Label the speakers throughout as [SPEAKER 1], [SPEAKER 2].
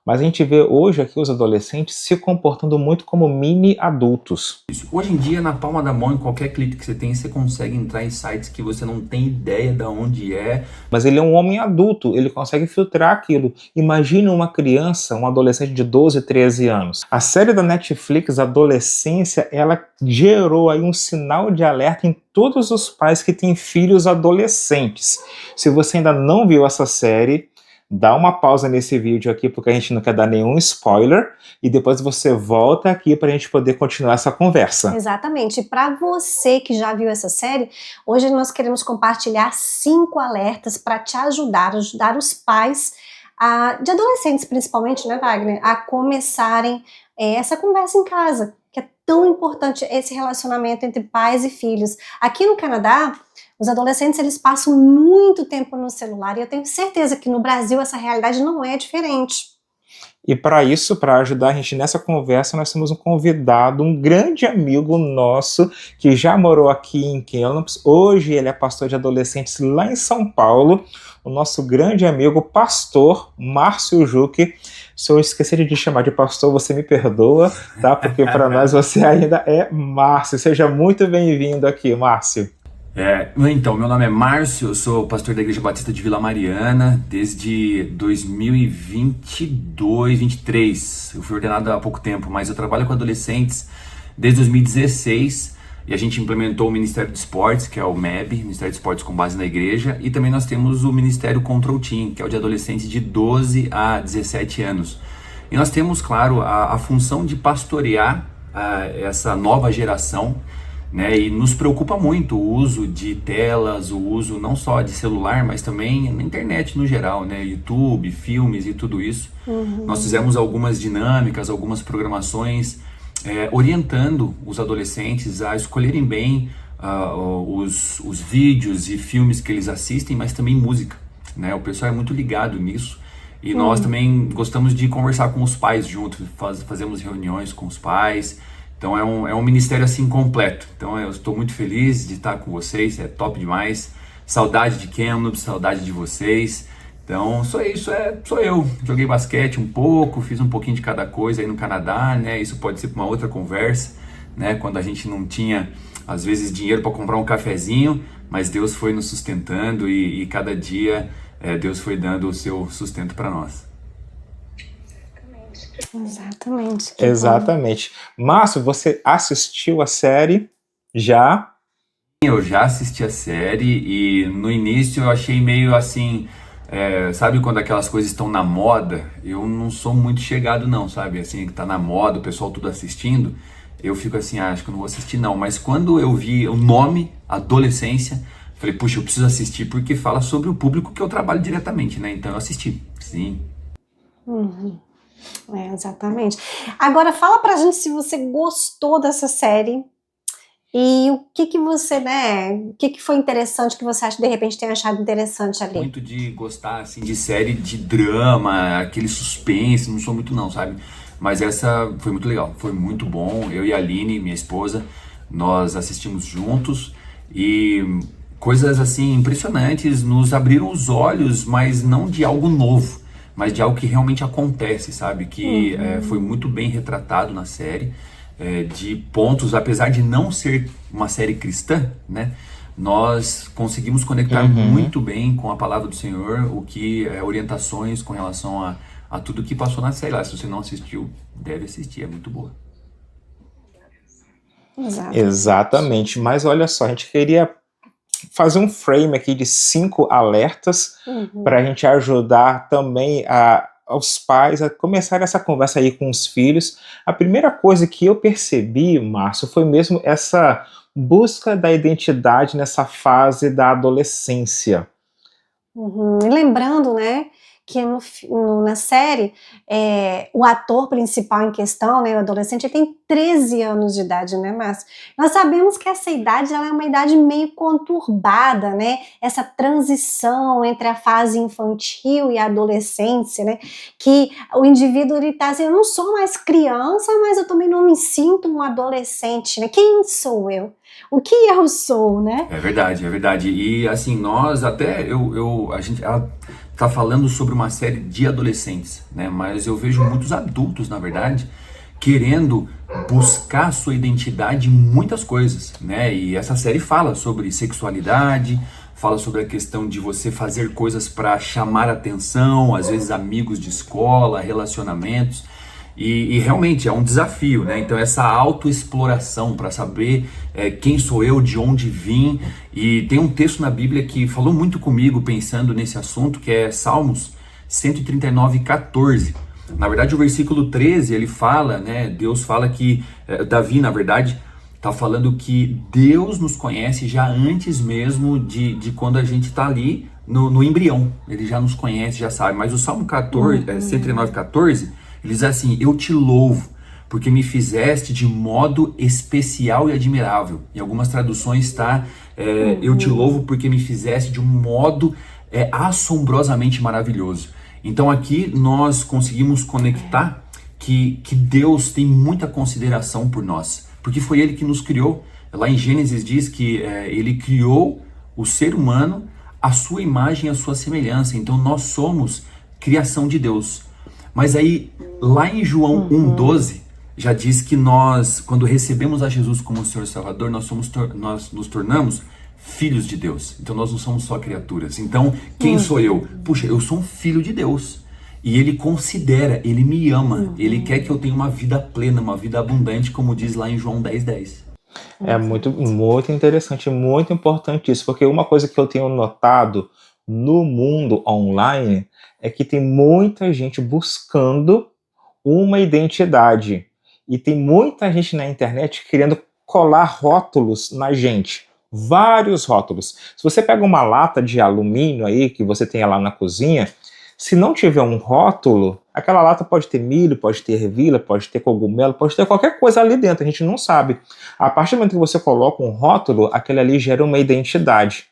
[SPEAKER 1] Mas a gente vê hoje aqui os adolescentes se comportando muito como mini adultos.
[SPEAKER 2] Hoje em dia, na palma da mão, em qualquer clique que você tem, você consegue entrar em sites que você não tem ideia de onde é.
[SPEAKER 1] Mas ele é um homem adulto, ele consegue filtrar aquilo. Imagine uma criança, um adolescente de 12, 13 anos. A série da Netflix, Adolescência, ela gerou aí um sinal de alerta em todos os pais que têm filhos adolescentes. Se você ainda não viu essa série, dá uma pausa nesse vídeo aqui, porque a gente não quer dar nenhum spoiler, e depois você volta aqui para a gente poder continuar essa conversa.
[SPEAKER 3] Exatamente. Para você que já viu essa série, hoje nós queremos compartilhar 5 alertas para te ajudar os pais, de adolescentes principalmente, né, Wagner, a começarem essa conversa em casa, que é tão importante esse relacionamento entre pais e filhos. Aqui no Canadá, os adolescentes, eles passam muito tempo no celular, e eu tenho certeza que no Brasil essa realidade não é diferente.
[SPEAKER 1] E para isso, para ajudar a gente nessa conversa, nós temos um convidado, um grande amigo nosso, que já morou aqui em Kamloops. Hoje ele é pastor de adolescentes lá em São Paulo. O nosso grande amigo, pastor Márcio Juque. Se eu esquecer de te chamar de pastor, você me perdoa, tá? Porque para nós você ainda é Márcio. Seja muito bem-vindo aqui, Márcio.
[SPEAKER 2] Então, meu nome é Márcio, eu sou pastor da Igreja Batista de Vila Mariana desde 2022, 2023. Eu fui ordenado há pouco tempo, mas eu trabalho com adolescentes desde 2016 e a gente implementou o Ministério de Esportes, que é o MEB, Ministério de Esportes com base na igreja, e também nós temos o Ministério Control Team, que é o de adolescentes de 12 a 17 anos. E nós temos, claro, a função de pastorear essa nova geração, né, e nos preocupa muito o uso de telas, o uso não só de celular, mas também na internet no geral, né, YouTube, filmes e tudo isso. Nós fizemos algumas dinâmicas, algumas programações orientando os adolescentes a escolherem bem os vídeos e filmes que eles assistem, mas também música, né? O pessoal é muito ligado nisso. E nós também gostamos de conversar com os pais junto, fazemos reuniões com os pais. Então é um ministério assim completo. Então eu estou muito feliz de estar com vocês, é top demais. Saudade de Kamloops, saudade de vocês. Então sou eu. Joguei basquete um pouco, fiz um pouquinho de cada coisa aí no Canadá, né? Isso pode ser para uma outra conversa, né? Quando a gente não tinha, às vezes, dinheiro para comprar um cafezinho, mas Deus foi nos sustentando e cada dia Deus foi dando o seu sustento para nós.
[SPEAKER 3] Exatamente.
[SPEAKER 1] Exatamente. Márcio, você assistiu a série já?
[SPEAKER 2] Eu já assisti a série e no início eu achei meio assim, sabe quando aquelas coisas estão na moda? Eu não sou muito chegado não, sabe? Assim, que tá na moda, o pessoal tudo assistindo, eu fico assim, acho que eu não vou assistir não. Mas quando eu vi o nome, Adolescência, falei, puxa, eu preciso assistir porque fala sobre o público que eu trabalho diretamente, né? Então eu assisti, sim.
[SPEAKER 3] Exatamente. Agora fala pra gente se você gostou dessa série e o que você, né, o que foi interessante que você acha, de repente tenha achado interessante ali.
[SPEAKER 2] Muito de gostar assim de série de drama, aquele suspense, não sou muito não, sabe? Mas essa foi muito legal, foi muito bom. Eu e a Aline, minha esposa, nós assistimos juntos e coisas assim impressionantes nos abriram os olhos, mas não de algo novo, mas de algo que realmente acontece, sabe? Que foi muito bem retratado na série, de pontos, apesar de não ser uma série cristã, né? Nós conseguimos conectar muito bem com a palavra do Senhor, o que orientações com relação a tudo que passou na série. Lá, se você não assistiu, deve assistir, é muito boa.
[SPEAKER 1] Exatamente. Mas olha só, a gente queria fazer um frame aqui de 5 alertas para a gente ajudar também aos pais a começar essa conversa aí com os filhos. A primeira coisa que eu percebi, Márcio, foi mesmo essa busca da identidade nessa fase da adolescência.
[SPEAKER 3] E lembrando, né, que na série, o ator principal em questão, né, o adolescente, ele tem 13 anos de idade, né, Márcio? Nós sabemos que essa idade, ela é uma idade meio conturbada, né, essa transição entre a fase infantil e a adolescência, né, que o indivíduo, ele tá assim, eu não sou mais criança, mas eu também não me sinto um adolescente, né, quem sou eu? O que eu sou, né?
[SPEAKER 2] É verdade, é verdade. E assim, nós até, ela está falando sobre uma série de adolescentes, né? Mas eu vejo muitos adultos, na verdade, querendo buscar sua identidade em muitas coisas, né? E essa série fala sobre sexualidade, fala sobre a questão de você fazer coisas para chamar atenção, às vezes amigos de escola, relacionamentos. E realmente é um desafio, né? Então essa autoexploração para saber quem sou eu, de onde vim. E tem um texto na Bíblia que falou muito comigo pensando nesse assunto, que é Salmos 139:14. Na verdade o versículo 13 ele fala, né? Deus fala que, Davi na verdade está falando que Deus nos conhece já antes mesmo de quando a gente está ali no embrião. Ele já nos conhece, já sabe. Mas o Salmo 139:14 ele diz assim: eu te louvo, porque me fizeste de modo especial e admirável. Em algumas traduções está, eu te louvo porque me fizeste de um modo assombrosamente maravilhoso. Então aqui nós conseguimos conectar que Deus tem muita consideração por nós, porque foi Ele que nos criou. Lá em Gênesis diz que Ele criou o ser humano à sua imagem e à sua semelhança. Então nós somos criação de Deus. Mas aí, lá em João 1:12, já diz que nós, quando recebemos a Jesus como Senhor e Salvador, nós nos tornamos filhos de Deus. Então nós não somos só criaturas. Então, quem sou eu? Puxa, eu sou um filho de Deus. E Ele considera, Ele me ama, Ele quer que eu tenha uma vida plena, uma vida abundante, como diz lá em João 10:10.
[SPEAKER 1] É muito, muito interessante, muito importante isso, porque uma coisa que eu tenho notado no mundo online é que tem muita gente buscando uma identidade e tem muita gente na internet querendo colar rótulos na gente, vários rótulos. Se você pega uma lata de alumínio aí que você tem lá na cozinha, se não tiver um rótulo, aquela lata pode ter milho, pode ter ervilha, pode ter cogumelo, pode ter qualquer coisa ali dentro, a gente não sabe. A partir do momento que você coloca um rótulo, aquele ali gera uma identidade.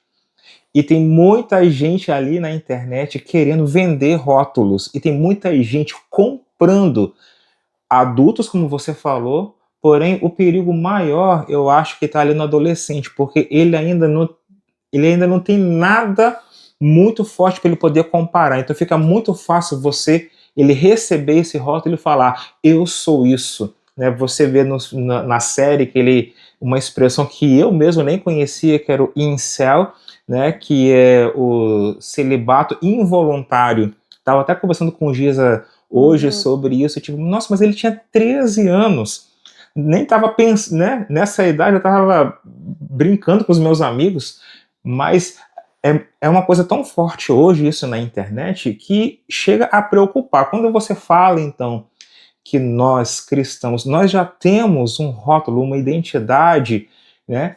[SPEAKER 1] E tem muita gente ali na internet querendo vender rótulos. E tem muita gente comprando adultos, como você falou. Porém, o perigo maior, eu acho que está ali no adolescente. Porque ele ainda não tem nada muito forte para ele poder comparar. Então fica muito fácil ele receber esse rótulo e falar, eu sou isso. Né? Você vê na série que uma expressão que eu mesmo nem conhecia, que era o incel, né, que é o celibato involuntário. Estava até conversando com o Giza hoje sobre isso. Tipo, nossa, mas ele tinha 13 anos. Nem estava pensando, né? Nessa idade eu estava brincando com os meus amigos, mas é uma coisa tão forte hoje isso na internet que chega a preocupar. Quando você fala, então, que nós cristãos, nós já temos um rótulo, uma identidade, né?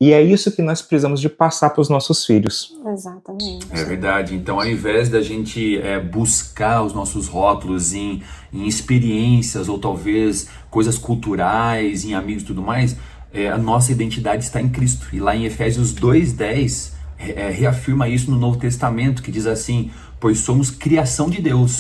[SPEAKER 1] E é isso que nós precisamos de passar para os nossos filhos.
[SPEAKER 3] Exatamente.
[SPEAKER 2] É verdade. Então, ao invés da gente buscar os nossos rótulos em experiências ou talvez coisas culturais, em amigos e tudo mais, a nossa identidade está em Cristo. E lá em Efésios 2:10 reafirma isso no Novo Testamento, que diz assim, pois somos criação de Deus,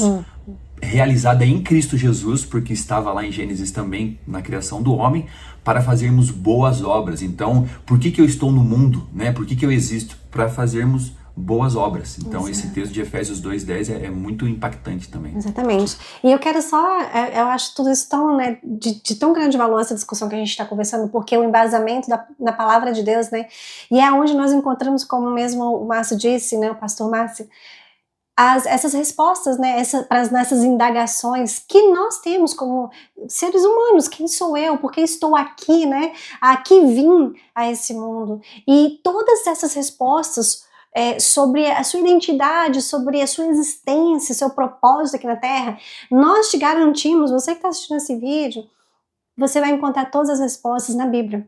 [SPEAKER 2] realizada em Cristo Jesus, porque estava lá em Gênesis também, na criação do homem, para fazermos boas obras. Então, por que eu estou no mundo? Né? Por que eu existo? Para fazermos boas obras. Então, esse texto de Efésios 2:10 é muito impactante também.
[SPEAKER 3] Exatamente. E eu quero só, eu acho tudo isso tão, né, de tão grande valor essa discussão que a gente está conversando, porque o embasamento da palavra de Deus, né, e é onde nós encontramos, como mesmo o Márcio disse, né, o pastor Márcio, essas respostas, né, nessas indagações que nós temos como seres humanos. Quem sou eu? Por que estou aqui, né? Aqui vim a esse mundo. E todas essas respostas sobre a sua identidade, sobre a sua existência, seu propósito aqui na Terra, nós te garantimos, você que está assistindo esse vídeo, você vai encontrar todas as respostas na Bíblia.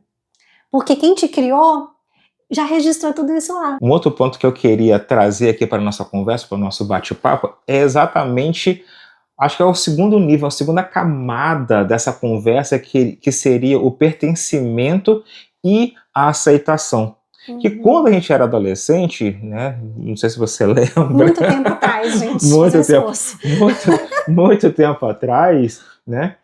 [SPEAKER 3] Porque quem te criou já registrou tudo isso lá.
[SPEAKER 1] Um outro ponto que eu queria trazer aqui para a nossa conversa, para o nosso bate-papo, é exatamente, acho que é o segundo nível, a segunda camada dessa conversa, que seria o pertencimento e a aceitação. Que quando a gente era adolescente, né, não sei se você lembra...
[SPEAKER 3] Muito tempo atrás, gente.
[SPEAKER 1] Muito tempo atrás, né?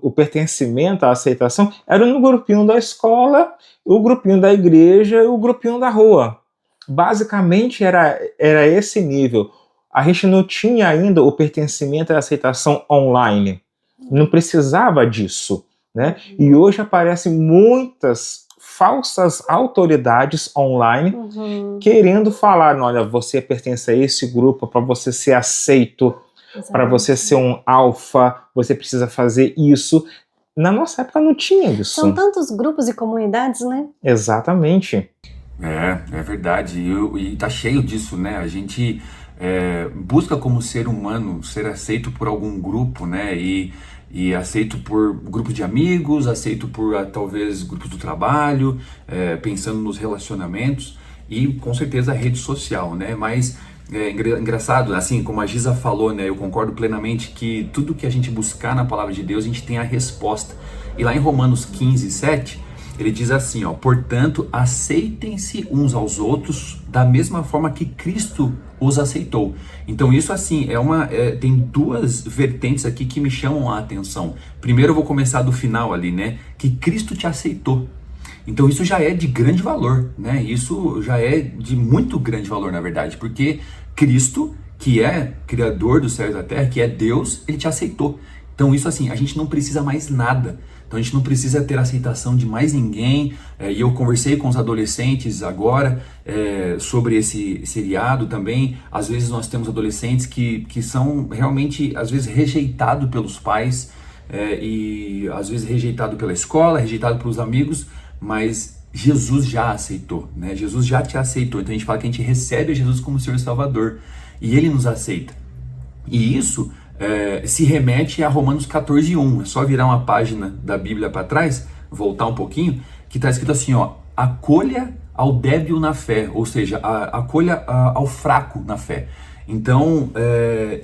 [SPEAKER 1] O pertencimento, a aceitação era no grupinho da escola, o grupinho da igreja e o grupinho da rua. Basicamente era esse nível. A gente não tinha ainda o pertencimento e a aceitação online. Não precisava disso, né? E hoje aparecem muitas falsas autoridades online querendo falar, olha, você pertence a esse grupo para você ser aceito, para você ser um alfa, você precisa fazer isso. Na nossa época não tinha isso.
[SPEAKER 3] São tantos grupos e comunidades, né?
[SPEAKER 1] Exatamente.
[SPEAKER 2] É verdade. E tá cheio disso, né? A gente busca como ser humano ser aceito por algum grupo, né? E aceito por grupos de amigos, aceito por talvez grupos do trabalho, pensando nos relacionamentos e com certeza a rede social, né? Mas engraçado, assim, como a Giza falou, né? Eu concordo plenamente que tudo que a gente buscar na palavra de Deus, a gente tem a resposta. E lá em Romanos 15:7, ele diz assim, ó, portanto, aceitem-se uns aos outros da mesma forma que Cristo os aceitou. Então isso assim, tem duas vertentes aqui que me chamam a atenção. Primeiro eu vou começar do final ali, né? Que Cristo te aceitou. Então isso já é de grande valor, né? Isso já é de muito grande valor, na verdade, porque Cristo, que é Criador dos céus e da terra, que é Deus, ele te aceitou. Então isso assim, a gente não precisa mais nada. Então a gente não precisa ter aceitação de mais ninguém. E eu conversei com os adolescentes agora sobre esse seriado também. Às vezes nós temos adolescentes que são realmente, às vezes, rejeitados pelos pais, e às vezes rejeitado pela escola, rejeitado pelos amigos, mas Jesus já aceitou, né? Jesus já te aceitou. Então a gente fala que a gente recebe Jesus como Senhor e Salvador e Ele nos aceita. E isso se remete a Romanos 14:1. É só virar uma página da Bíblia para trás, voltar um pouquinho, que está escrito assim, ó, acolha ao débil na fé, ou seja, acolha ao fraco na fé. Então,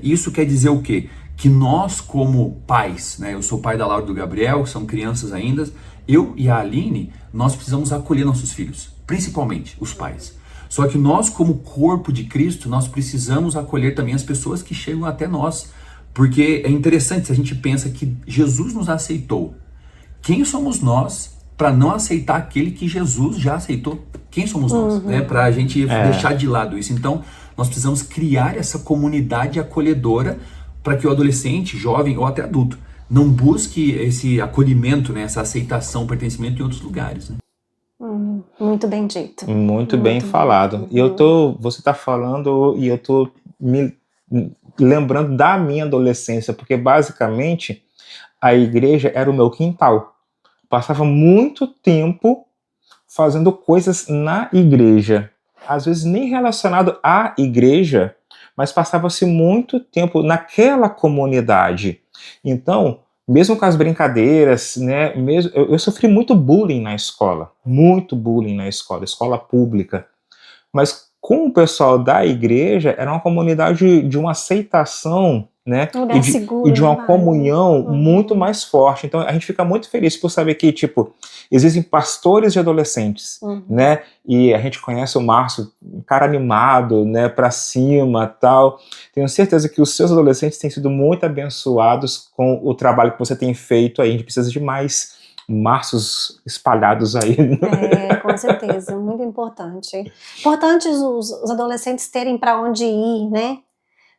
[SPEAKER 2] isso quer dizer o quê? Que nós como pais, né, eu sou pai da Laura e do Gabriel, que são crianças ainda, eu e a Aline, nós precisamos acolher nossos filhos, principalmente os pais. Só que nós como corpo de Cristo, nós precisamos acolher também as pessoas que chegam até nós. Porque é interessante, se a gente pensa que Jesus nos aceitou, quem somos nós para não aceitar aquele que Jesus já aceitou? Quem somos nós, né? Para a gente deixar de lado isso. Então, nós precisamos criar essa comunidade acolhedora para que o adolescente, jovem ou até adulto não busque esse acolhimento, né? Essa aceitação, pertencimento em outros lugares, né?
[SPEAKER 3] Muito bem dito.
[SPEAKER 1] Muito bem falado. E você está falando e eu estou me lembrando da minha adolescência, porque basicamente a igreja era o meu quintal. Passava muito tempo fazendo coisas na igreja, às vezes nem relacionado à igreja, mas passava-se muito tempo naquela comunidade. Então, mesmo com as brincadeiras, né, eu sofri muito bullying na escola, escola pública, mas com o pessoal da igreja, era uma comunidade de uma aceitação, né? E de uma comunhão muito mais forte. Então a gente fica muito feliz por saber que, tipo, existem pastores de adolescentes, né? E a gente conhece o Márcio, um cara animado, né? Pra cima, tal. Tenho certeza que os seus adolescentes têm sido muito abençoados com o trabalho que você tem feito aí. A gente precisa de mais Márcios espalhados aí.
[SPEAKER 3] Com certeza, muito importante. Importante os adolescentes terem para onde ir, né?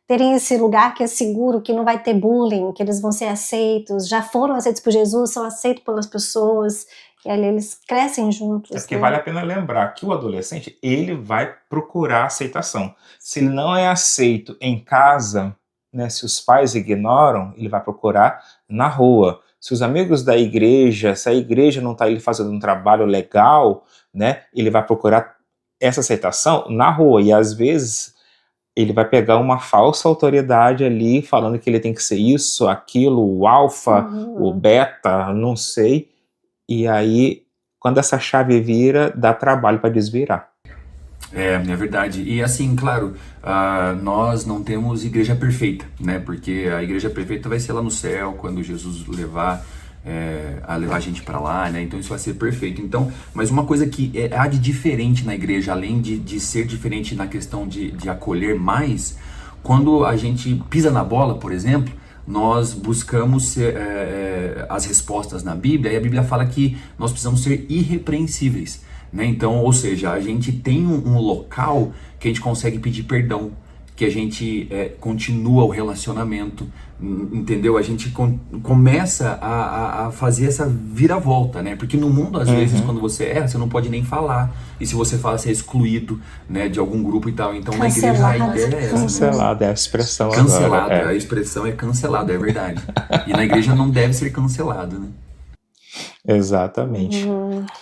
[SPEAKER 3] Terem esse lugar que é seguro, que não vai ter bullying, que eles vão ser aceitos, já foram aceitos por Jesus, são aceitos pelas pessoas, e ali eles crescem juntos.
[SPEAKER 1] É porque vale a pena lembrar que o adolescente, ele vai procurar aceitação. Se ele não é aceito em casa, né, se os pais ignoram, ele vai procurar na rua. Se os amigos da igreja, se a igreja não está ali fazendo um trabalho legal, né, ele vai procurar essa aceitação na rua. E às vezes ele vai pegar uma falsa autoridade ali, falando que ele tem que ser isso, aquilo, o alfa, o beta, não sei. E aí, quando essa chave vira, dá trabalho para desvirar.
[SPEAKER 2] É verdade. E assim, claro, nós não temos igreja perfeita, né? Porque a igreja perfeita vai ser lá no céu, quando Jesus levar a gente para lá, né? Então isso vai ser perfeito. Então, mas uma coisa que há de diferente na igreja, além de ser diferente na questão de acolher mais, quando a gente pisa na bola, por exemplo, nós buscamos as respostas na Bíblia, e a Bíblia fala que nós precisamos ser irrepreensíveis. né? Então, ou seja, a gente tem um local que a gente consegue pedir perdão, que a gente continua o relacionamento, entendeu? A gente começa a fazer essa viravolta, né? Porque no mundo, às vezes, quando você erra, você não pode nem falar. E se você fala, você é excluído, né, de algum grupo e tal. Então, na igreja, a ideia é essa, né?
[SPEAKER 1] Cancelado é a expressão
[SPEAKER 2] Cancelado,
[SPEAKER 1] agora.
[SPEAKER 2] a expressão é cancelado, é verdade. E na igreja não deve ser cancelado, né?
[SPEAKER 1] Exatamente.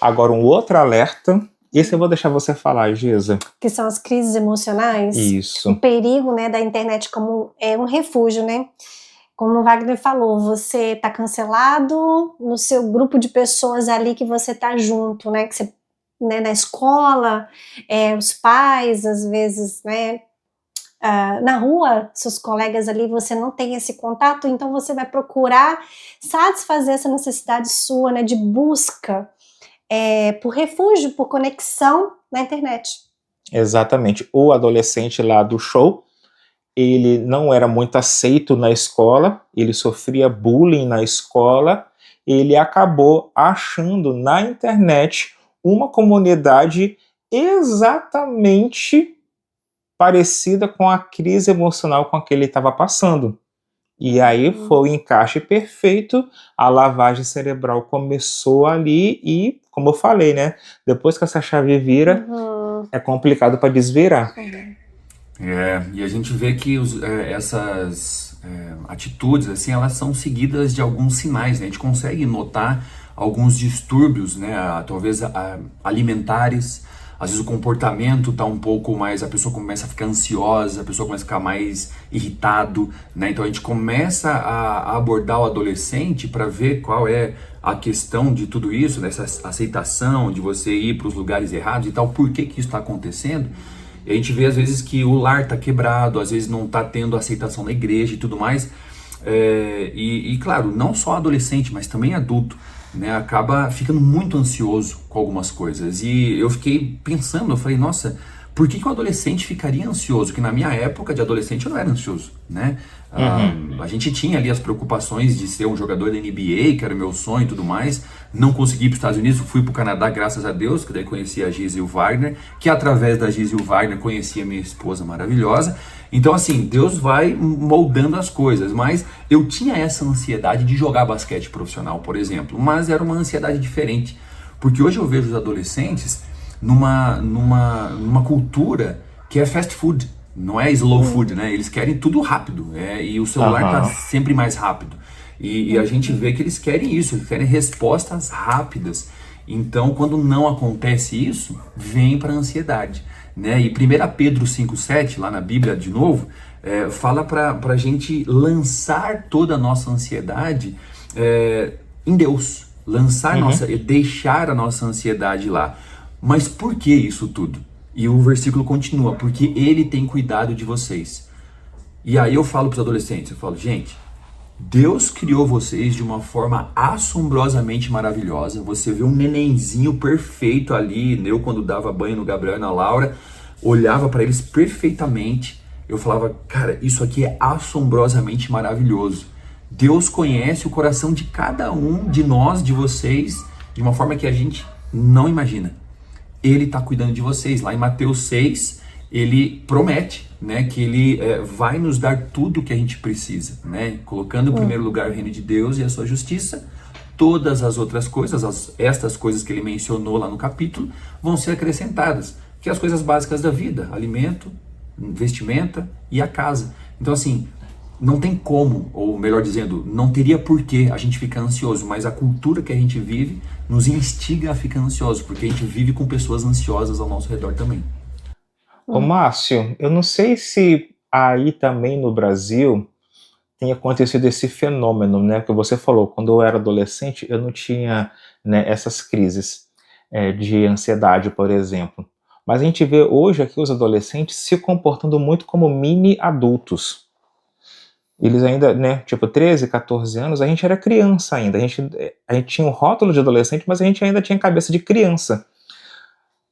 [SPEAKER 1] Agora, um outro alerta, esse eu vou deixar você falar, Giza.
[SPEAKER 3] Que são as crises emocionais.
[SPEAKER 1] Isso.
[SPEAKER 3] O perigo, né, da internet como um refúgio, né? Como o Wagner falou, você tá cancelado no seu grupo de pessoas ali que você tá junto, né? Que você, né, na escola, os pais, às vezes, né? Na rua, seus colegas ali, você não tem esse contato, então você vai procurar satisfazer essa necessidade sua, né, de busca por refúgio, por conexão na internet.
[SPEAKER 1] Exatamente. O adolescente lá do show, ele não era muito aceito na escola, ele sofria bullying na escola, ele acabou achando na internet uma comunidade exatamente parecida com a crise emocional com a que ele estava passando. E aí foi o encaixe perfeito, a lavagem cerebral começou ali e, como eu falei, né, depois que essa chave vira, é complicado para desvirar.
[SPEAKER 2] E a gente vê que essas atitudes, assim, elas são seguidas de alguns sinais, né? A gente consegue notar alguns distúrbios, né? Talvez alimentares. Às vezes o comportamento tá um pouco mais, a pessoa começa a ficar ansiosa, a pessoa começa a ficar mais irritado, né? Então a gente começa a abordar o adolescente para ver qual é a questão de tudo isso, dessa aceitação, de você ir para os lugares errados e tal, por que isso está acontecendo. E a gente vê às vezes que o lar tá quebrado, às vezes não tá tendo aceitação na igreja e tudo mais. E claro, não só adolescente, mas também adulto, né, acaba ficando muito ansioso com algumas coisas. E eu fiquei pensando, eu falei, nossa, por que o adolescente ficaria ansioso? Que na minha época de adolescente eu não era ansioso, né? A gente tinha ali as preocupações de ser um jogador da NBA, que era o meu sonho e tudo mais. Não consegui ir para os Estados Unidos, fui para o Canadá, graças a Deus, que daí conheci a Giza e o Wagner, que através da Giza e o Wagner conheci a minha esposa maravilhosa. Então assim, Deus vai moldando as coisas, mas eu tinha essa ansiedade de jogar basquete profissional, por exemplo, mas era uma ansiedade diferente, porque hoje eu vejo os adolescentes numa cultura que é fast food, não é slow food, né? Eles querem tudo rápido, e o celular tá sempre mais rápido. E a gente vê que eles querem isso, eles querem respostas rápidas. Então, quando não acontece isso, vem para a ansiedade, né? E 1 Pedro 5,7, lá na Bíblia de novo, fala para a gente lançar toda a nossa ansiedade em Deus. Deixar a nossa ansiedade lá. Mas por que isso tudo? E o versículo continua, porque Ele tem cuidado de vocês. E aí eu falo para os adolescentes, eu falo, gente, Deus criou vocês de uma forma assombrosamente maravilhosa. Você vê um nenenzinho perfeito ali. Eu, quando dava banho no Gabriel e na Laura, olhava para eles perfeitamente. Eu falava, cara, isso aqui é assombrosamente maravilhoso. Deus conhece o coração de cada um de nós, de vocês, de uma forma que a gente não imagina. Ele está cuidando de vocês. Lá em Mateus 6, ele promete, né, que ele vai nos dar tudo o que a gente precisa, né? Colocando em primeiro lugar o reino de Deus e a sua justiça, todas as outras coisas, estas coisas que ele mencionou lá no capítulo, vão ser acrescentadas, que é as coisas básicas da vida, alimento, vestimenta e a casa. Então assim, não tem como, ou melhor dizendo, não teria porquê a gente ficar ansioso, mas a cultura que a gente vive nos instiga a ficar ansioso, porque a gente vive com pessoas ansiosas ao nosso redor também.
[SPEAKER 1] Ô Márcio, eu não sei se aí também no Brasil tem acontecido esse fenômeno, né, que você falou, quando eu era adolescente eu não tinha, né, essas crises de ansiedade, por exemplo. Mas a gente vê hoje aqui os adolescentes se comportando muito como mini adultos. Eles ainda, né, tipo 13, 14 anos, a gente era criança ainda, a gente tinha um rótulo de adolescente, mas a gente ainda tinha cabeça de criança.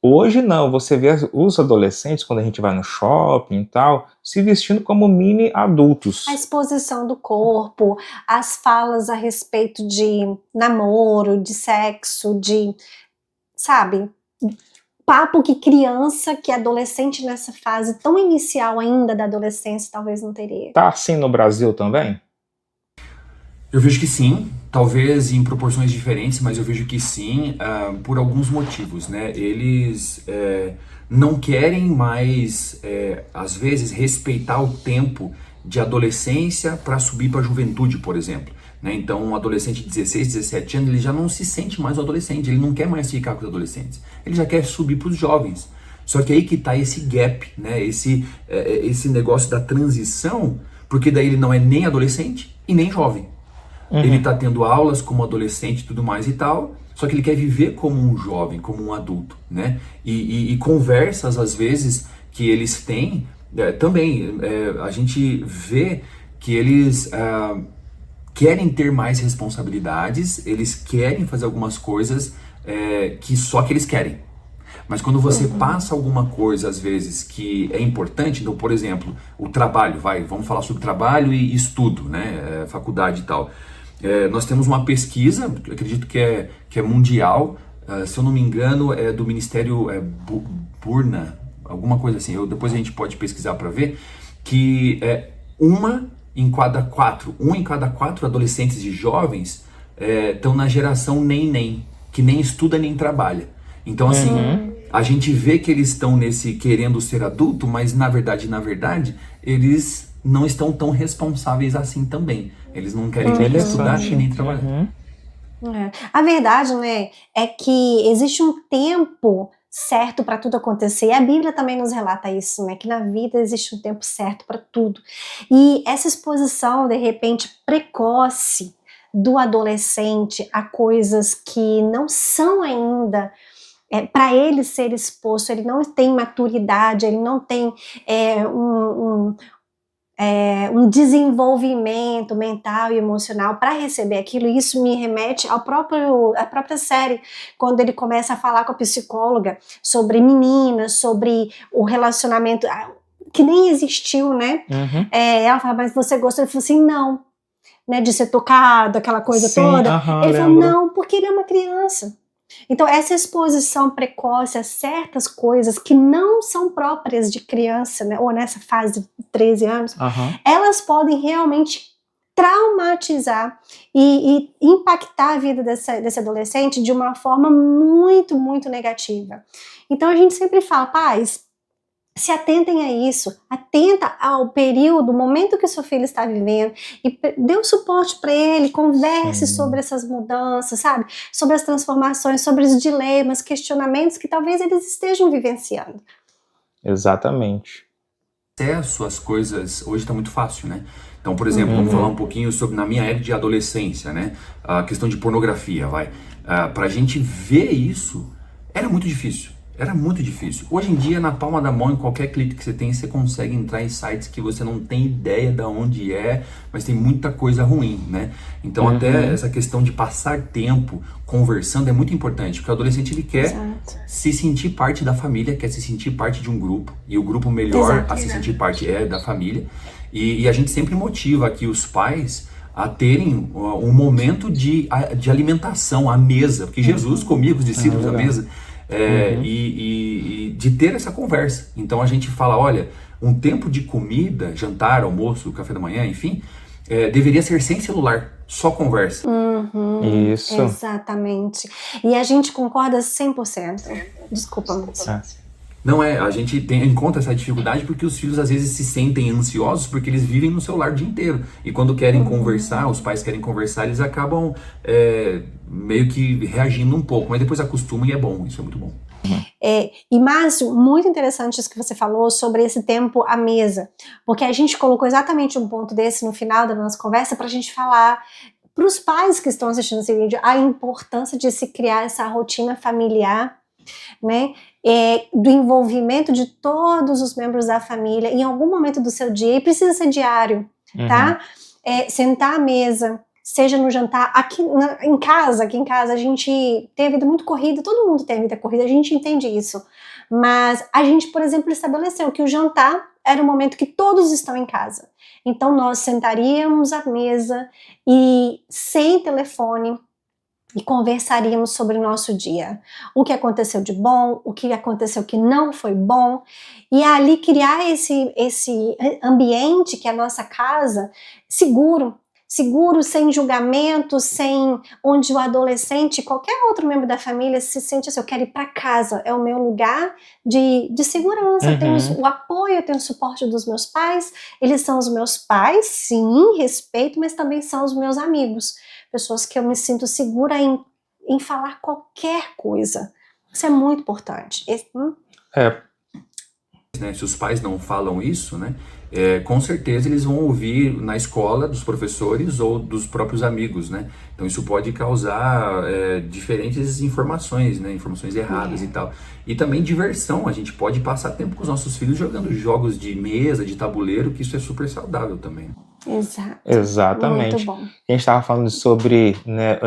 [SPEAKER 1] Hoje não, você vê os adolescentes, quando a gente vai no shopping e tal, se vestindo como mini adultos.
[SPEAKER 3] A exposição do corpo, as falas a respeito de namoro, de sexo, sabe? papo que criança, que adolescente nessa fase tão inicial ainda da adolescência talvez não teria.
[SPEAKER 1] Tá assim no Brasil também?
[SPEAKER 2] Eu vejo que sim, talvez em proporções diferentes, mas eu vejo que sim, por alguns motivos, né? Eles não querem mais, às vezes, respeitar o tempo de adolescência para subir para a juventude, por exemplo. Né? Então, um adolescente de 16, 17 anos, ele já não se sente mais um adolescente, ele não quer mais ficar com os adolescentes, ele já quer subir para os jovens. Só que aí que está esse gap, né? Esse negócio da transição, porque daí ele não é nem adolescente e nem jovem. Ele tá tendo aulas como adolescente e tudo mais e tal, só que ele quer viver como um jovem, como um adulto, né? E conversas, às vezes, que eles têm, também, a gente vê que eles querem ter mais responsabilidades, eles querem fazer algumas coisas que só que eles querem. Mas quando você passa alguma coisa, às vezes, que é importante, então, por exemplo, o trabalho, vamos falar sobre trabalho e estudo, né? Faculdade e tal. Nós temos uma pesquisa, acredito que é mundial, se eu não me engano, é do Ministério Burna, alguma coisa assim, depois a gente pode pesquisar para ver, que um em cada quatro adolescentes e jovens estão na geração nem, que nem estuda nem trabalha. Então, assim, a gente vê que eles estão nesse querendo ser adulto, mas na verdade, eles não estão tão responsáveis assim também. Eles não querem nem estudar e nem trabalhar.
[SPEAKER 3] A verdade, né, é que existe um tempo certo para tudo acontecer. E a Bíblia também nos relata isso, né, que na vida existe um tempo certo para tudo. E essa exposição, de repente, precoce do adolescente a coisas que não são ainda para ele ser exposto, ele não tem maturidade, ele não tem um desenvolvimento mental e emocional para receber aquilo. E isso me remete à própria série, quando ele começa a falar com a psicóloga sobre meninas, sobre o relacionamento que nem existiu, né? Ela fala, mas você gosta? Ele falou assim, não, né, de ser tocado, aquela coisa toda. Ele falou, não, porque ele é uma criança. Então, essa exposição precoce a certas coisas que não são próprias de criança, né, ou nessa fase de 13 anos, elas podem realmente traumatizar e impactar a vida desse adolescente de uma forma muito, muito negativa. Então, a gente sempre fala, pais, se atentem a isso, atenta ao período, o momento que o seu filho está vivendo e dê um suporte para ele, converse sobre essas mudanças, sabe? Sobre as transformações, sobre os dilemas, questionamentos que talvez eles estejam vivenciando.
[SPEAKER 1] Exatamente.
[SPEAKER 2] Acesso às coisas hoje está muito fácil, né? Então, por exemplo, vamos falar um pouquinho sobre, na minha época de adolescência, né? A questão de pornografia, pra gente ver isso, era muito difícil. Era muito difícil. Hoje em dia, na palma da mão, em qualquer clique que você tem, você consegue entrar em sites que você não tem ideia de onde mas tem muita coisa ruim, né? Então, até essa questão de passar tempo conversando é muito importante, porque o adolescente, ele quer se sentir parte da família, quer se sentir parte de um grupo, e o grupo melhor a se sentir parte é da família. E a gente sempre motiva aqui os pais a terem um momento de alimentação à mesa, porque Jesus comia com os discípulos à mesa. E de ter essa conversa. Então a gente fala, olha, um tempo de comida, jantar, almoço, café da manhã, enfim, deveria ser sem celular, só conversa.
[SPEAKER 1] Isso.
[SPEAKER 3] Exatamente. E a gente concorda 100%. Desculpa, Márcio.
[SPEAKER 2] Não a gente encontra essa dificuldade porque os filhos às vezes se sentem ansiosos porque eles vivem no celular o dia inteiro. E quando querem conversar, os pais querem conversar, eles acabam meio que reagindo um pouco, mas depois acostumam e é bom, isso é muito bom.
[SPEAKER 3] E Márcio, muito interessante isso que você falou sobre esse tempo à mesa, porque a gente colocou exatamente um ponto desse no final da nossa conversa para a gente falar para os pais que estão assistindo esse vídeo a importância de se criar essa rotina familiar, né, do envolvimento de todos os membros da família em algum momento do seu dia, e precisa ser diário, tá? Sentar à mesa, seja no jantar, aqui em casa a gente tem a vida muito corrida, todo mundo tem a vida corrida, a gente entende isso, mas a gente, por exemplo, estabeleceu que o jantar era o momento que todos estão em casa, então nós sentaríamos à mesa e sem telefone, e conversaríamos sobre o nosso dia. O que aconteceu de bom, o que aconteceu que não foi bom. E ali criar esse ambiente que é a nossa casa seguro, sem julgamento, onde o adolescente, qualquer outro membro da família se sente assim, eu quero ir para casa, é o meu lugar de segurança, eu tenho o apoio, eu tenho o suporte dos meus pais, eles são os meus pais, sim, respeito, mas também são os meus amigos, pessoas que eu me sinto segura em falar qualquer coisa. Isso é muito importante.
[SPEAKER 2] Né, se os pais não falam isso, né, com certeza eles vão ouvir na escola dos professores ou dos próprios amigos, né? Então isso pode causar diferentes informações, né, informações erradas e tal. E também diversão, a gente pode passar tempo com os nossos filhos jogando jogos de mesa, de tabuleiro, que isso é super saudável também.
[SPEAKER 3] Exato.
[SPEAKER 1] Exatamente.
[SPEAKER 3] Muito bom.
[SPEAKER 1] A gente estava falando sobre, né,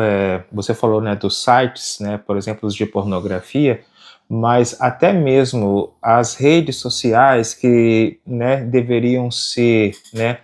[SPEAKER 1] você falou, né, dos sites, né, por exemplo, os de pornografia, mas até mesmo as redes sociais que, né, deveriam ser, né,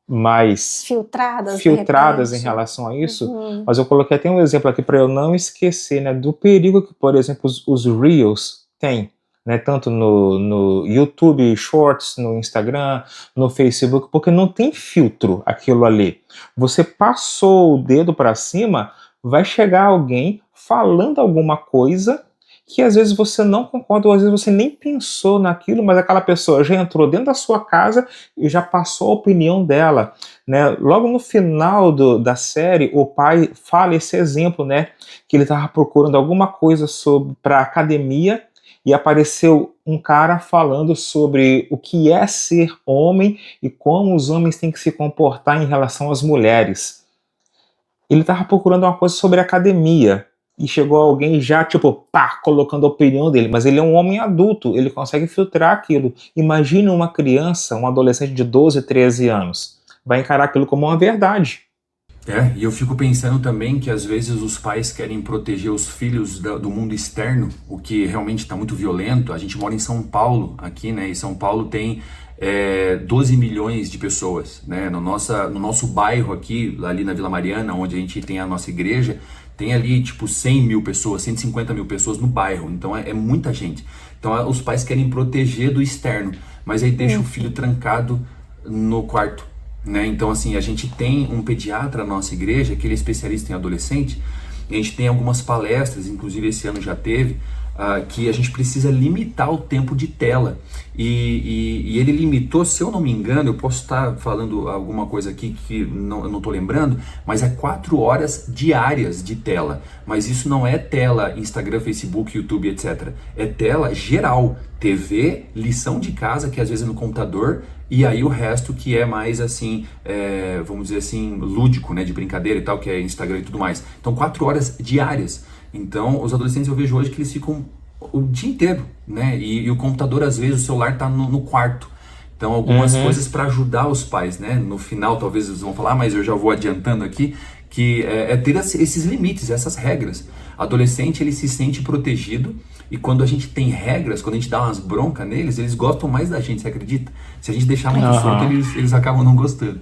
[SPEAKER 1] mais filtradas em relação a isso, mas eu coloquei até um exemplo aqui para eu não esquecer, né, do perigo que, por exemplo, os Reels têm, né, tanto no YouTube Shorts, no Instagram, no Facebook, porque não tem filtro aquilo ali. Você passou o dedo para cima, vai chegar alguém falando alguma coisa que às vezes você não concorda, ou às vezes você nem pensou naquilo, mas aquela pessoa já entrou dentro da sua casa e já passou a opinião dela, né? Logo no final da série, o pai fala esse exemplo, né? Que ele estava procurando alguma coisa para academia e apareceu um cara falando sobre o que é ser homem e como os homens têm que se comportar em relação às mulheres. Ele estava procurando uma coisa sobre academia. E chegou alguém já, tipo, pá, colocando a opinião dele. Mas ele é um homem adulto, ele consegue filtrar aquilo. Imagina uma criança, um adolescente de 12, 13 anos. Vai encarar aquilo como uma verdade.
[SPEAKER 2] E eu fico pensando também que às vezes os pais querem proteger os filhos do mundo externo, o que realmente está muito violento. A gente mora em São Paulo aqui, né? E São Paulo tem 12 milhões de pessoas, né? No nosso bairro aqui, ali na Vila Mariana, onde a gente tem a nossa igreja, tem ali tipo 100 mil pessoas, 150 mil pessoas no bairro, então é muita gente. Então os pais querem proteger do externo, mas aí deixa o filho trancado no quarto, né? Então assim, a gente tem um pediatra na nossa igreja, que ele é especialista em adolescente, e a gente tem algumas palestras, inclusive esse ano já teve, que a gente precisa limitar o tempo de tela. E ele limitou, se eu não me engano, eu posso estar falando alguma coisa aqui que eu não estou lembrando, mas é 4 horas diárias de tela. Mas isso não é tela Instagram, Facebook, YouTube, etc. É tela geral, TV, lição de casa, que às vezes é no computador, e aí o resto que é mais assim, vamos dizer assim, lúdico, né, de brincadeira e tal, que é Instagram e tudo mais. Então 4 horas diárias. Então, os adolescentes eu vejo hoje que eles ficam o dia inteiro, né? E o computador, às vezes, o celular tá no quarto. Então, algumas coisas para ajudar os pais, né? No final, talvez eles vão falar, mas eu já vou adiantando aqui, que é ter esses limites, essas regras. Adolescente, ele se sente protegido, e quando a gente tem regras, quando a gente dá umas broncas neles, eles gostam mais da gente, você acredita? Se a gente deixar muito solto, eles acabam não gostando.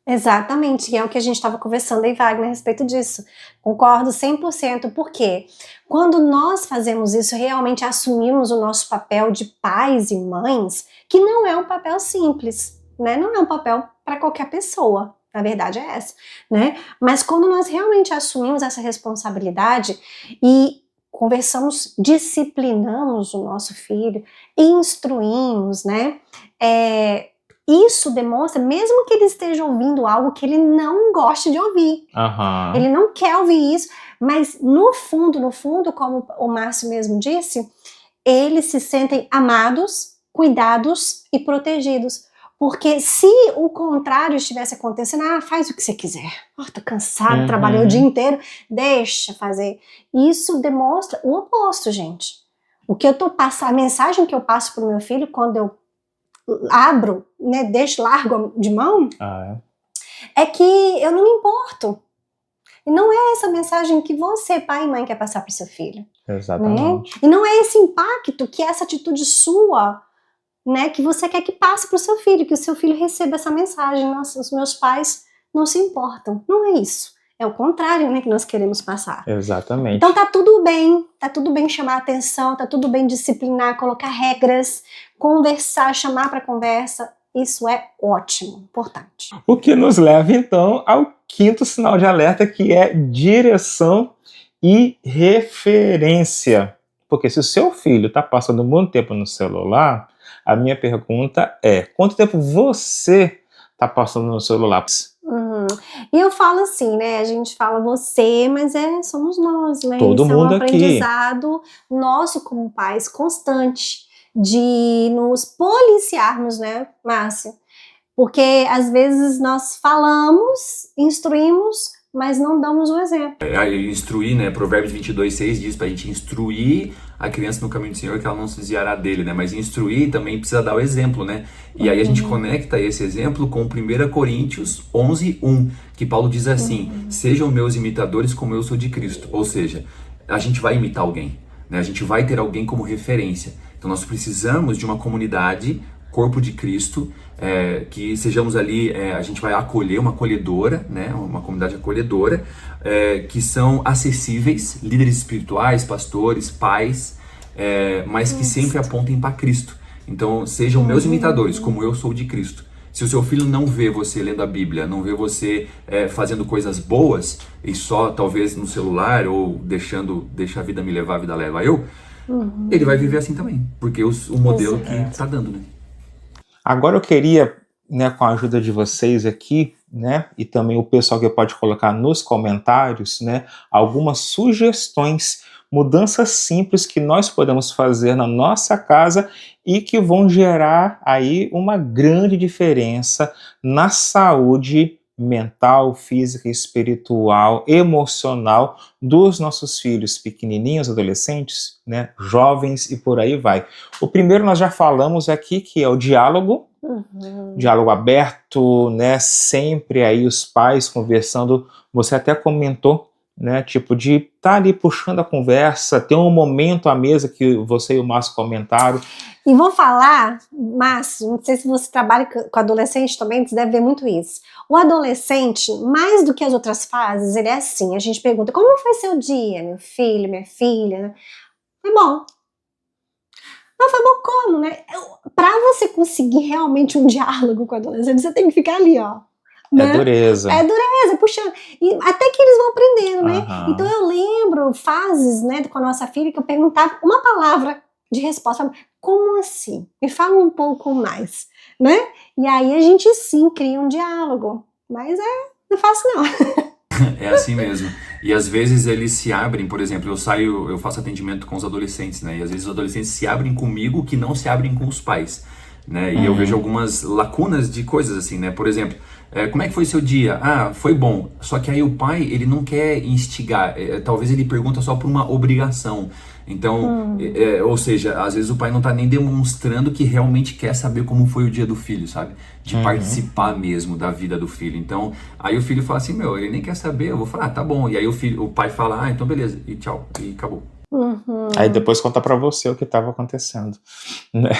[SPEAKER 3] Exatamente, e é o que a gente estava conversando aí, Wagner, a respeito disso. Concordo 100%, porque quando nós fazemos isso, realmente assumimos o nosso papel de pais e mães, que não é um papel simples, né? Não é um papel para qualquer pessoa, a verdade é essa, né? Mas quando nós realmente assumimos essa responsabilidade e conversamos, disciplinamos o nosso filho, instruímos, né? Isso demonstra, mesmo que ele esteja ouvindo algo que ele não goste de ouvir. Ele não quer ouvir isso, mas no fundo, como o Márcio mesmo disse, eles se sentem amados, cuidados e protegidos. Porque se o contrário estivesse acontecendo, faz o que você quiser. Tô cansado, trabalhei o dia inteiro, deixa fazer. Isso demonstra o oposto, gente. A mensagem que eu passo para o meu filho quando eu abro, né, largo de mão, é que eu não me importo. E não é essa mensagem que você, pai e mãe, quer passar para o seu filho.
[SPEAKER 1] Exatamente.
[SPEAKER 3] Né? E não é esse impacto, que é essa atitude sua, né, que você quer que passe para o seu filho, que o seu filho receba essa mensagem. Nossa, os meus pais não se importam. Não é isso. É o contrário, né, que nós queremos passar.
[SPEAKER 1] Exatamente.
[SPEAKER 3] Então tá tudo bem chamar atenção, tá tudo bem disciplinar, colocar regras, conversar, chamar para conversa. Isso é ótimo, importante.
[SPEAKER 1] O que nos leva, então, ao quinto sinal de alerta, que é direção e referência. Porque se o seu filho está passando muito tempo no celular, a minha pergunta é, quanto tempo você está passando no celular?
[SPEAKER 3] E eu falo assim, né? A gente fala você, mas somos nós, né?
[SPEAKER 1] Todo
[SPEAKER 3] Isso
[SPEAKER 1] mundo
[SPEAKER 3] é um
[SPEAKER 1] aqui.
[SPEAKER 3] aprendizado nosso como pais constante de nos policiarmos, né, Márcia? Porque às vezes nós falamos, instruímos, mas não damos o exemplo.
[SPEAKER 2] Instruir, né? Provérbios 22:6 diz pra gente instruir a criança no caminho do Senhor, que ela não se desviará dele, né? Mas instruir também precisa dar o exemplo, né? E aí a gente conecta esse exemplo com 1 Coríntios 11:1, que Paulo diz assim, sejam meus imitadores como eu sou de Cristo. Ou seja, a gente vai imitar alguém, né? A gente vai ter alguém como referência. Então nós precisamos de uma comunidade, corpo de Cristo, que sejamos ali, a gente vai acolher, uma acolhedora, né, uma comunidade acolhedora, que são acessíveis, líderes espirituais, pastores, pais, mas que sempre apontem para Cristo. Então sejam meus imitadores, como eu sou de Cristo. Se o seu filho não vê você lendo a Bíblia, não vê você fazendo coisas boas, e só talvez no celular, ou deixa a vida me levar, a vida leva eu, ele vai viver assim também, porque o modelo que está dando, né?
[SPEAKER 1] Agora eu queria, né, com a ajuda de vocês aqui, né, e também o pessoal que pode colocar nos comentários, né, algumas sugestões, mudanças simples que nós podemos fazer na nossa casa e que vão gerar aí uma grande diferença na saúde mental, física, espiritual, emocional dos nossos filhos pequenininhos, adolescentes, né, jovens e por aí vai. O primeiro nós já falamos aqui, que é o diálogo, diálogo aberto, né, sempre aí os pais conversando, você até comentou, né, tipo de estar ali puxando a conversa, ter um momento à mesa que você e o Márcio comentaram.
[SPEAKER 3] E vou falar, Márcio, não sei se você trabalha com adolescente também, você deve ver muito isso. O adolescente, mais do que as outras fases, ele é assim, a gente pergunta, como foi seu dia, meu filho, minha filha? Foi bom. Não, foi bom como, né? Pra você conseguir realmente um diálogo com o adolescente, você tem que ficar ali, ó. Né?
[SPEAKER 1] Dureza.
[SPEAKER 3] É dureza, puxando. E até que eles vão aprendendo, né? Então eu lembro fases, né, com a nossa filha que eu perguntava uma palavra de resposta. Como assim? Me fala um pouco mais, né? E aí a gente sim cria um diálogo. Mas não é fácil não.
[SPEAKER 2] É assim mesmo. E às vezes eles se abrem, por exemplo, eu faço atendimento com os adolescentes, né? E às vezes os adolescentes se abrem comigo que não se abrem com os pais, né? E eu vejo algumas lacunas de coisas assim, né? Por exemplo, como é que foi seu dia? Ah, foi bom. Só que aí o pai, ele não quer instigar. Talvez ele pergunta só por uma obrigação. Então, ou seja, às vezes o pai não tá nem demonstrando que realmente quer saber como foi o dia do filho, sabe? De participar mesmo da vida do filho. Então, aí o filho fala assim, ele nem quer saber, eu vou falar, tá bom. E aí o pai fala, então beleza, e tchau, e acabou.
[SPEAKER 1] Aí depois conta pra você o que estava acontecendo. Né?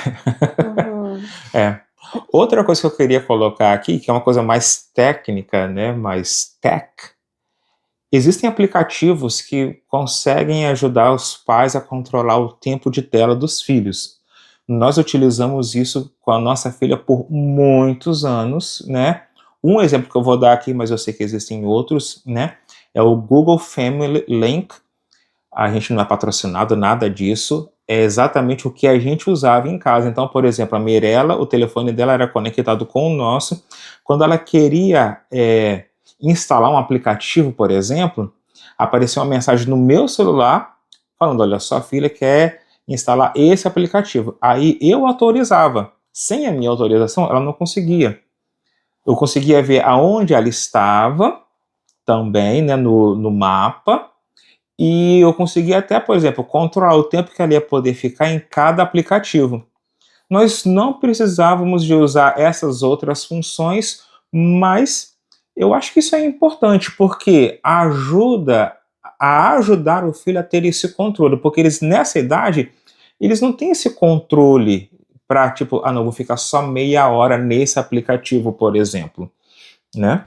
[SPEAKER 1] Outra coisa que eu queria colocar aqui, que é uma coisa mais técnica, né, mais tech, existem aplicativos que conseguem ajudar os pais a controlar o tempo de tela dos filhos. Nós utilizamos isso com a nossa filha por muitos anos, né? Um exemplo que eu vou dar aqui, mas eu sei que existem outros, né? É o Google Family Link. A gente não é patrocinado, nada disso. É exatamente o que a gente usava em casa. Então, por exemplo, a Mirella, o telefone dela era conectado com o nosso. Quando ela queria instalar um aplicativo, por exemplo, apareceu uma mensagem no meu celular falando, olha, sua filha quer instalar esse aplicativo. Aí eu autorizava. Sem a minha autorização, ela não conseguia. Eu conseguia ver aonde ela estava também, né, no mapa, e eu conseguia até, por exemplo, controlar o tempo que ela ia poder ficar em cada aplicativo. Nós não precisávamos de usar essas outras funções, mas eu acho que isso é importante, porque ajuda a ajudar o filho a ter esse controle, porque eles, nessa idade, eles não têm esse controle para, tipo, não, vou ficar só meia hora nesse aplicativo, por exemplo, né?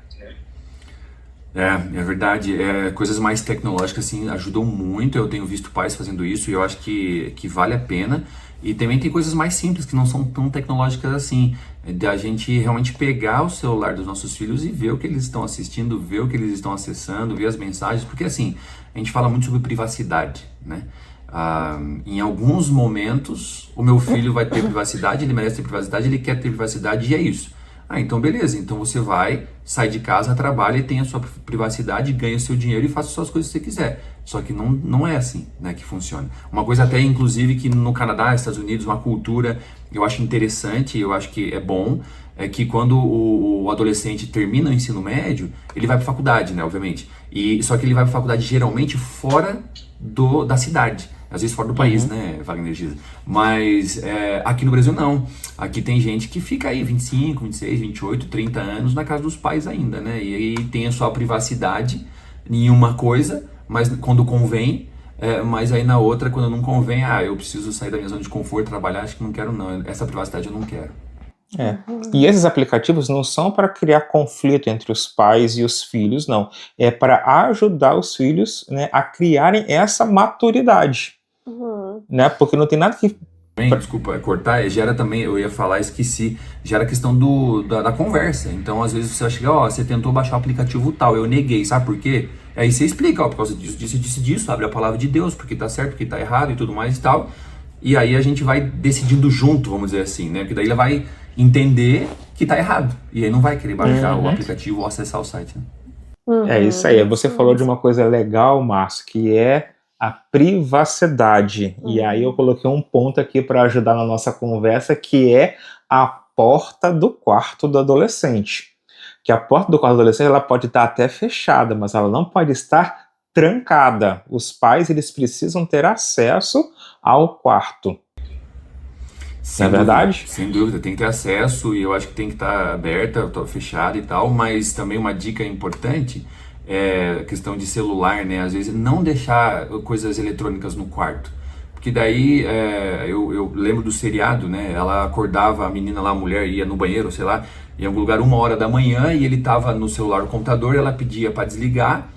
[SPEAKER 2] É verdade. Coisas mais tecnológicas assim ajudam muito. Eu tenho visto pais fazendo isso e eu acho que vale a pena. E também tem coisas mais simples que não são tão tecnológicas assim. Da gente realmente pegar o celular dos nossos filhos e ver o que eles estão assistindo, ver o que eles estão acessando, ver as mensagens. Porque assim, a gente fala muito sobre privacidade, né? Em alguns momentos, o meu filho vai ter privacidade, ele merece ter privacidade, ele quer ter privacidade e é isso. Então beleza, então você vai, sai de casa, trabalha e tem a sua privacidade, ganha o seu dinheiro e faça suas coisas que você quiser. Só que não é assim, né, que funciona. Uma coisa até, inclusive, que no Canadá, Estados Unidos, uma cultura, eu acho interessante, eu acho que é bom, é que quando o adolescente termina o ensino médio, ele vai para faculdade, né, obviamente. Só que ele vai para faculdade geralmente fora da cidade. Às vezes fora do país, né, Wagner Giza? Mas aqui no Brasil não. Aqui tem gente que fica aí 25, 26, 28, 30 anos na casa dos pais ainda, né? E aí tem a sua privacidade em uma coisa, mas quando convém, mas aí na outra, quando não convém, eu preciso sair da minha zona de conforto, trabalhar, acho que não quero não. Essa privacidade eu não quero.
[SPEAKER 1] E esses aplicativos não são para criar conflito entre os pais e os filhos, não. É para ajudar os filhos, né, a criarem essa maturidade. Né? Porque não tem nada que...
[SPEAKER 2] Desculpa cortar, gera também, eu ia falar, esqueci, gera a questão da conversa. Então, às vezes você vai chegar, você tentou baixar o aplicativo tal, eu neguei, sabe por quê? Aí você explica, por causa disso, abre a palavra de Deus, porque tá certo, porque tá errado e tudo mais e tal. E aí a gente vai decidindo junto, vamos dizer assim, né? Porque daí ele vai entender que tá errado. E aí não vai querer baixar o aplicativo ou acessar o site, né?
[SPEAKER 1] É isso aí. Você falou de uma coisa legal, Márcio, que é a privacidade. E aí eu coloquei um ponto aqui para ajudar na nossa conversa, que é a porta do quarto do adolescente. Que a porta do quarto do adolescente ela pode estar até fechada, mas ela não pode estar trancada. Os pais eles precisam ter acesso ao quarto. Não é verdade?
[SPEAKER 2] Sem dúvida, tem que ter acesso e eu acho que tem que estar aberta, fechada e tal, mas também uma dica importante é a questão de celular, né? Às vezes não deixar coisas eletrônicas no quarto. Porque daí, eu lembro do seriado, né? Ela acordava, a menina lá, a mulher, ia no banheiro, sei lá, em algum lugar 1h da manhã e ele tava no celular, no computador, ela pedia para desligar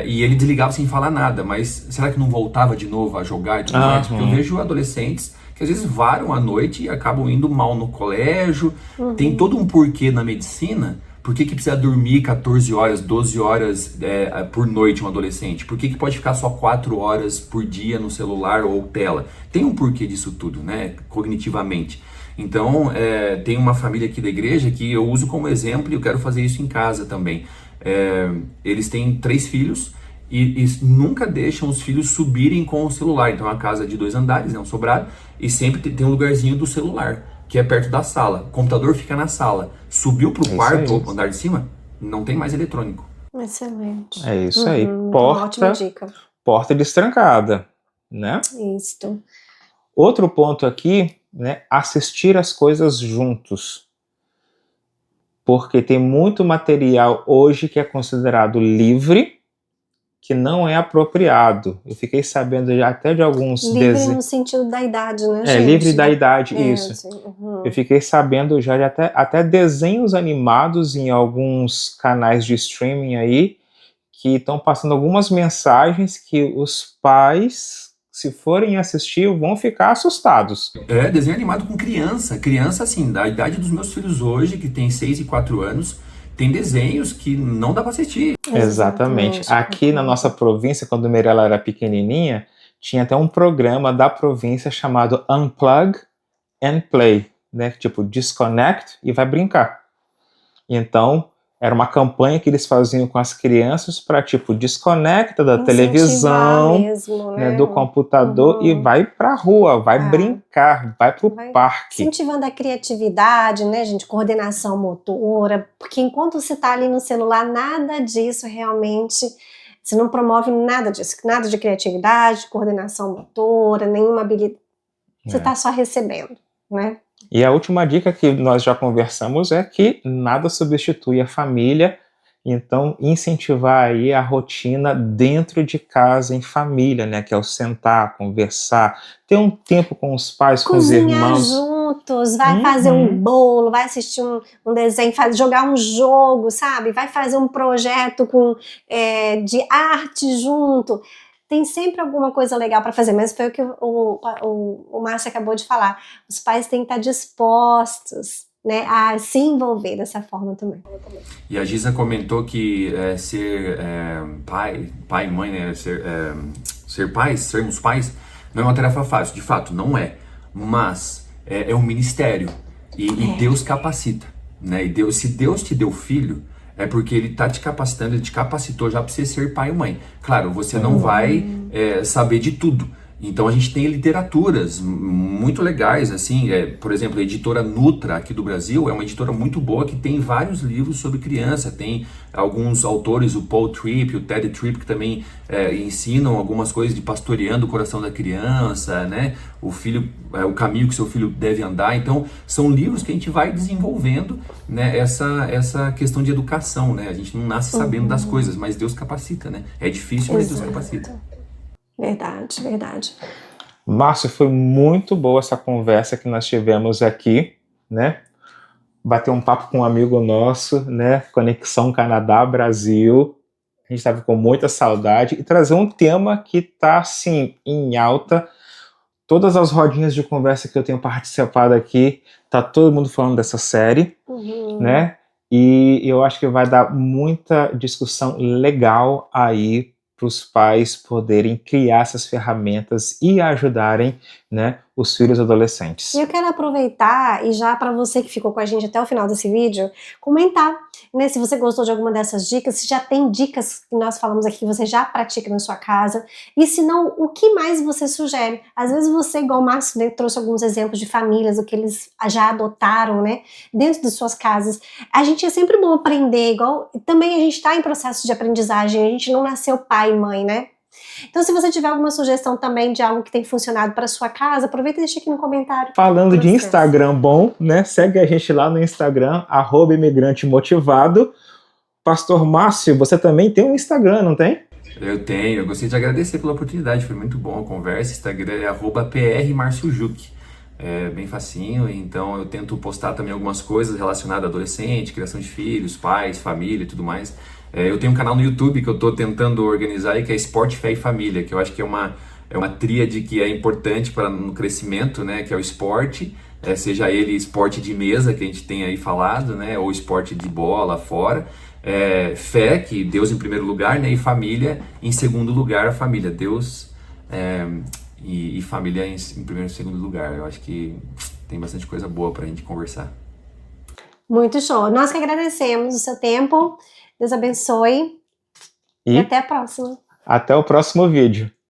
[SPEAKER 2] e ele desligava sem falar nada. Mas será que não voltava de novo a jogar e tudo mais? Porque eu vejo adolescentes que às vezes varam à noite e acabam indo mal no colégio. Tem todo um porquê na medicina. Por que precisa dormir 14 horas, 12 horas por noite um adolescente? Por que pode ficar só 4 horas por dia no celular ou tela? Tem um porquê disso tudo, né? Cognitivamente. Então, tem uma família aqui da igreja que eu uso como exemplo e eu quero fazer isso em casa também. Eles têm 3 filhos e nunca deixam os filhos subirem com o celular. Então, é uma casa de 2 andares, um sobrado, e sempre tem um lugarzinho do celular, que é perto da sala. O computador fica na sala. Subiu pro quarto ou pro andar de cima, não tem mais eletrônico.
[SPEAKER 3] Excelente.
[SPEAKER 1] É isso aí.
[SPEAKER 3] Ótima dica.
[SPEAKER 1] Porta destrancada, né?
[SPEAKER 3] Isso.
[SPEAKER 1] Outro ponto aqui, né? Assistir as coisas juntos. Porque tem muito material hoje que é considerado livre, que não é apropriado. Eu fiquei sabendo já até de alguns...
[SPEAKER 3] Livre no sentido da idade, né, gente?
[SPEAKER 1] Livre da idade, isso.
[SPEAKER 3] Assim,
[SPEAKER 1] Eu fiquei sabendo já de até desenhos animados em alguns canais de streaming aí, que estão passando algumas mensagens que os pais, se forem assistir, vão ficar assustados.
[SPEAKER 2] Desenho animado com criança. Criança, assim, da idade dos meus filhos hoje, que tem 6 e 4 anos, tem desenhos que não dá para assistir.
[SPEAKER 1] Exatamente. Aqui na nossa província, quando a Mirella era pequenininha, tinha até um programa da província chamado Unplug and Play, né? Tipo, desconnect e vai brincar. Então, era uma campanha que eles faziam com as crianças para, tipo, desconecta da televisão,
[SPEAKER 3] mesmo, né?
[SPEAKER 1] Do computador e vai pra rua, vai brincar, vai pro parque.
[SPEAKER 3] Incentivando a criatividade, né, gente? Coordenação motora, porque enquanto você tá ali no celular, nada disso realmente, você não promove nada disso, nada de criatividade, coordenação motora, nenhuma habilidade. Você tá só recebendo, né?
[SPEAKER 1] E a última dica que nós já conversamos é que nada substitui a família, então incentivar aí a rotina dentro de casa, em família, né, que é o sentar, conversar, ter um tempo com os pais, com os irmãos.
[SPEAKER 3] minutos, vai fazer um bolo, vai assistir um desenho, jogar um jogo, sabe? Vai fazer um projeto de arte junto. Tem sempre alguma coisa legal para fazer, mas foi o que o Márcio acabou de falar. Os pais têm que estar dispostos, né, a se envolver dessa forma também.
[SPEAKER 2] E a Giza comentou que ser pai e mãe, né, sermos pais, não é uma tarefa fácil. De fato, não é. Mas é um ministério. E Deus capacita. Né? E se Deus te deu filho, é porque Ele está te capacitando, Ele te capacitou já para você ser pai e mãe. Claro, você não vai saber de tudo. Então a gente tem literaturas muito legais, assim, por exemplo, a editora Nutra aqui do Brasil é uma editora muito boa que tem vários livros sobre criança, tem alguns autores, o Paul Tripp, o Ted Tripp, que também ensinam algumas coisas de pastoreando o coração da criança, né, o caminho que seu filho deve andar. Então são livros que a gente vai desenvolvendo, né, essa questão de educação, né, a gente não nasce sabendo das coisas, mas Deus capacita, né, é difícil, mas Deus capacita.
[SPEAKER 3] Verdade, verdade.
[SPEAKER 1] Márcio, foi muito boa essa conversa que nós tivemos aqui, né? Bater um papo com um amigo nosso, né? Conexão Canadá-Brasil. A gente estava com muita saudade e trazer um tema que está, assim, em alta. Todas as rodinhas de conversa que eu tenho participado aqui, tá todo mundo falando dessa série, né? E eu acho que vai dar muita discussão legal aí para os pais poderem criar essas ferramentas e ajudarem, né, os filhos adolescentes.
[SPEAKER 3] E eu quero aproveitar e já para você que ficou com a gente até o final desse vídeo, comentar, né, se você gostou de alguma dessas dicas, se já tem dicas que nós falamos aqui que você já pratica na sua casa, e se não, o que mais você sugere? Às vezes você, igual o Márcio, né, trouxe alguns exemplos de famílias, o que eles já adotaram, né, dentro de suas casas. A gente é sempre bom aprender, igual também a gente está em processo de aprendizagem, a gente não nasceu pai e mãe, né? Então, se você tiver alguma sugestão também de algo que tem funcionado para sua casa, aproveita e deixa aqui no comentário.
[SPEAKER 1] Falando de Instagram bom, né? Segue a gente lá no Instagram, @imigrantemotivado. Pastor Márcio, você também tem um Instagram, não tem?
[SPEAKER 2] Eu tenho, eu gostaria de agradecer pela oportunidade, foi muito bom a conversa. Instagram é @prmarciojuc. É bem facinho, então eu tento postar também algumas coisas relacionadas a adolescente, criação de filhos, pais, família e tudo mais. Eu tenho um canal no YouTube que eu estou tentando organizar aí, que é Esporte, Fé e Família, que eu acho que é uma tríade que é importante no crescimento, né, que é o esporte, seja ele esporte de mesa, que a gente tem aí falado, né, ou esporte de bola fora, fé, que Deus em primeiro lugar, né, e família em segundo lugar, a família, Deus e família em primeiro e segundo lugar. Eu acho que tem bastante coisa boa para a gente conversar.
[SPEAKER 3] Muito show. Nós que agradecemos o seu tempo. Deus abençoe. E até a próxima.
[SPEAKER 1] Até o próximo vídeo.